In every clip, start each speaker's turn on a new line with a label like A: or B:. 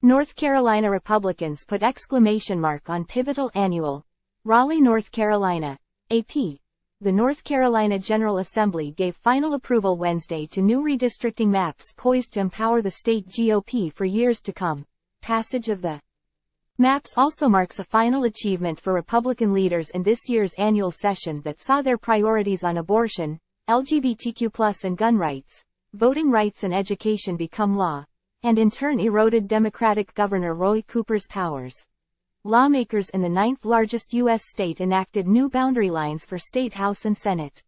A: North Carolina Republicans put exclamation mark on pivotal annual. Raleigh, North Carolina. AP. The North Carolina General Assembly gave final approval Wednesday to new redistricting maps poised to empower the state GOP for years to come. Passage of the maps also marks a final achievement for Republican leaders in this year's annual session that saw their priorities on abortion, LGBTQ+ and gun rights, voting rights and education become law, and in turn eroded Democratic Governor Roy Cooper's powers. Lawmakers in the ninth largest U.S. state enacted new boundary lines for state House and Senate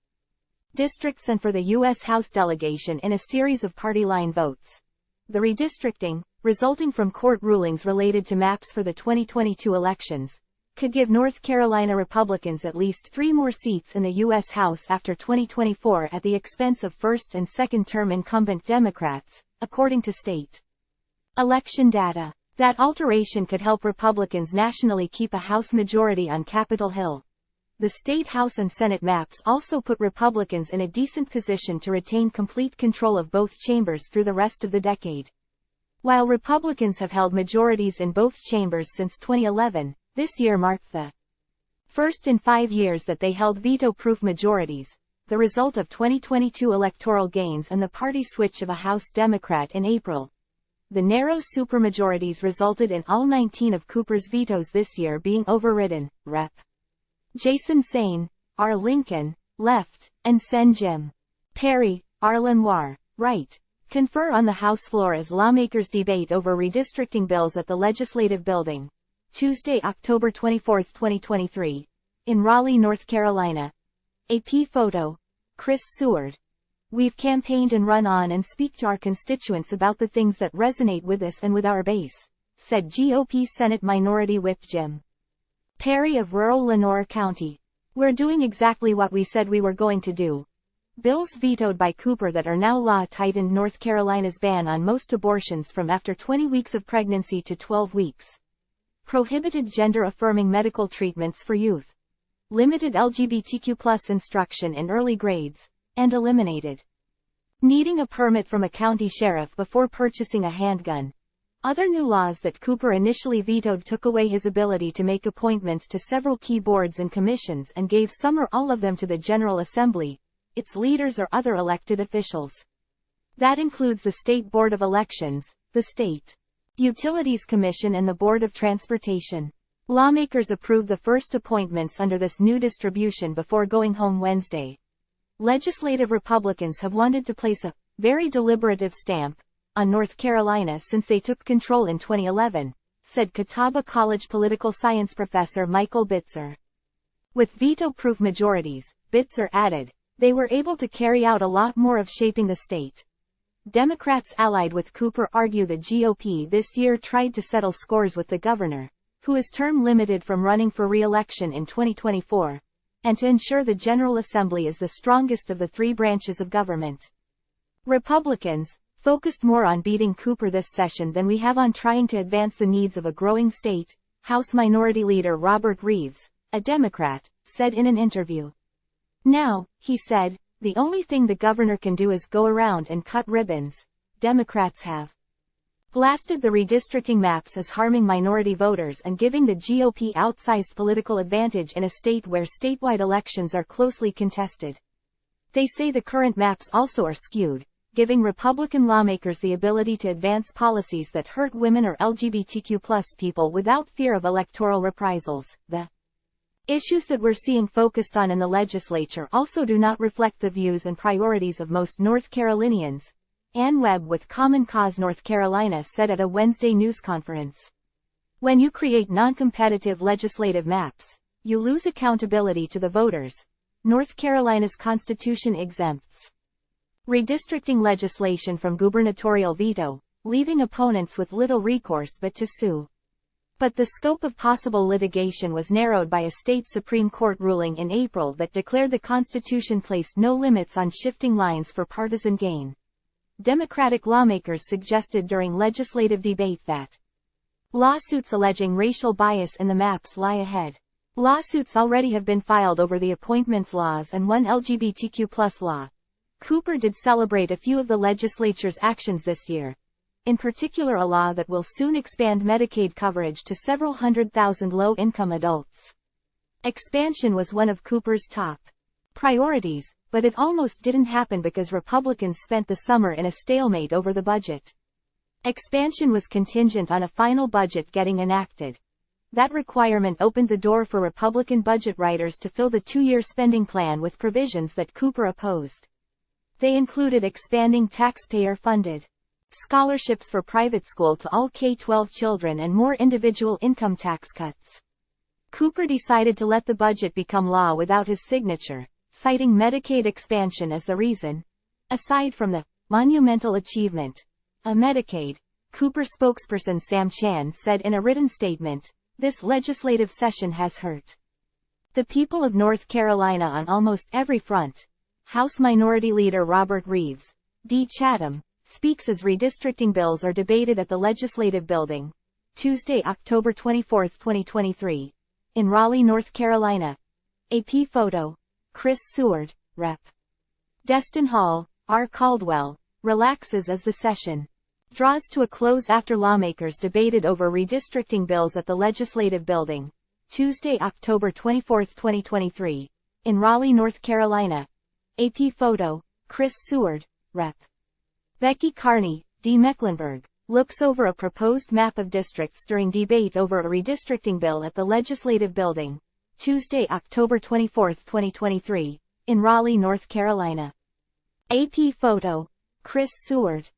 A: districts and for the U.S. House delegation in a series of party line votes. The redistricting, resulting from court rulings related to maps for the 2022 elections, could give North Carolina Republicans at least 3 more seats in the U.S. House after 2024 at the expense of first and second-term incumbent Democrats, according to state election data. That alteration could help Republicans nationally keep a House majority on Capitol Hill. The state House and Senate maps also put Republicans in a decent position to retain complete control of both chambers through the rest of the decade. While Republicans have held majorities in both chambers since 2011, this year marked the first in 5 years that they held veto-proof majorities, the result of 2022 electoral gains and the party switch of a House Democrat in April. The narrow supermajorities resulted in all 19 of Cooper's vetoes this year being overridden. Rep. Jason Saine, R. Lincoln, left, and Sen. Jim Perry, R. Lenoir, right, confer on the House floor as lawmakers debate over redistricting bills at the Legislative Building. Tuesday, October 24, 2023. In Raleigh, North Carolina. AP photo. Chris Seward. We've campaigned and run on and speak to our constituents about the things that resonate with us and with our base, said GOP Senate Minority Whip Jim Perry of rural Lenoir County. We're doing exactly what we said we were going to do. Bills vetoed by Cooper that are now law tightened North Carolina's ban on most abortions from after 20 weeks of pregnancy to 12 weeks. Prohibited gender-affirming medical treatments for youth. Limited LGBTQ+ instruction in early grades. And eliminated needing a permit from a county sheriff before purchasing a handgun. Other new laws that Cooper initially vetoed took away his ability to make appointments to several key boards and commissions and gave some or all of them to the General Assembly, its leaders or other elected officials. That includes the State Board of Elections, the State Utilities Commission and the Board of Transportation. Lawmakers approved the first appointments under this new distribution before going home Wednesday. Legislative Republicans have wanted to place a very deliberative stamp on North Carolina since they took control in 2011, said Catawba College political science professor Michael Bitzer. With veto-proof majorities, Bitzer added, they were able to carry out a lot more of shaping the state. Democrats allied with Cooper argue the GOP this year tried to settle scores with the governor, who is term limited from running for re-election in 2024. And to ensure the General Assembly is the strongest of the 3 branches of government. Republicans focused more on beating Cooper this session than we have on trying to advance the needs of a growing state, House Minority Leader Robert Reeves, a Democrat, said in an interview. Now, he said, the only thing the governor can do is go around and cut ribbons. Democrats have blasted the redistricting maps as harming minority voters and giving the GOP outsized political advantage in a state where statewide elections are closely contested. They say the current maps also are skewed, giving Republican lawmakers the ability to advance policies that hurt women or LGBTQ+ people without fear of electoral reprisals. The issues that we're seeing focused on in the legislature also do not reflect the views and priorities of most North Carolinians, Ann Webb with Common Cause North Carolina said at a Wednesday news conference. When you create non-competitive legislative maps, you lose accountability to the voters. North Carolina's Constitution exempts redistricting legislation from gubernatorial veto, leaving opponents with little recourse but to sue. But the scope of possible litigation was narrowed by a state Supreme Court ruling in April that declared the Constitution placed no limits on shifting lines for partisan gain. Democratic lawmakers suggested during legislative debate that lawsuits alleging racial bias in the maps lie ahead. Lawsuits already have been filed over the appointments laws and one LGBTQ+ law. Cooper did celebrate a few of the legislature's actions this year, in particular a law that will soon expand Medicaid coverage to several 100,000 low-income adults. Expansion was one of Cooper's top priorities, but it almost didn't happen because Republicans spent the summer in a stalemate over the budget. Expansion was contingent on a final budget getting enacted. That requirement opened the door for Republican budget writers to fill the two-year spending plan with provisions that Cooper opposed. They included expanding taxpayer-funded scholarships for private school to all K-12 children and more individual income tax cuts. Cooper decided to let the budget become law without his signature, citing Medicaid expansion as the reason. Aside from the monumental achievement of Medicaid, Cooper spokesperson Sam Chan said in a written statement, "This legislative session has hurt the people of North Carolina on almost every front." House Minority Leader Robert Reeves, D. Chatham, speaks as redistricting bills are debated at the Legislative Building, Tuesday, October 24, 2023, in Raleigh, North Carolina. AP photo. Chris Seward, Rep. Destin Hall, R. Caldwell, relaxes as the session draws to a close after lawmakers debated over redistricting bills at the Legislative Building, Tuesday, October 24, 2023, in Raleigh, North Carolina. AP photo. Chris Seward, Rep. Becky Carney, D. Mecklenburg, looks over a proposed map of districts during debate over a redistricting bill at the Legislative Building, Tuesday, October 24, 2023, in Raleigh, North Carolina. AP photo. Chris Seward,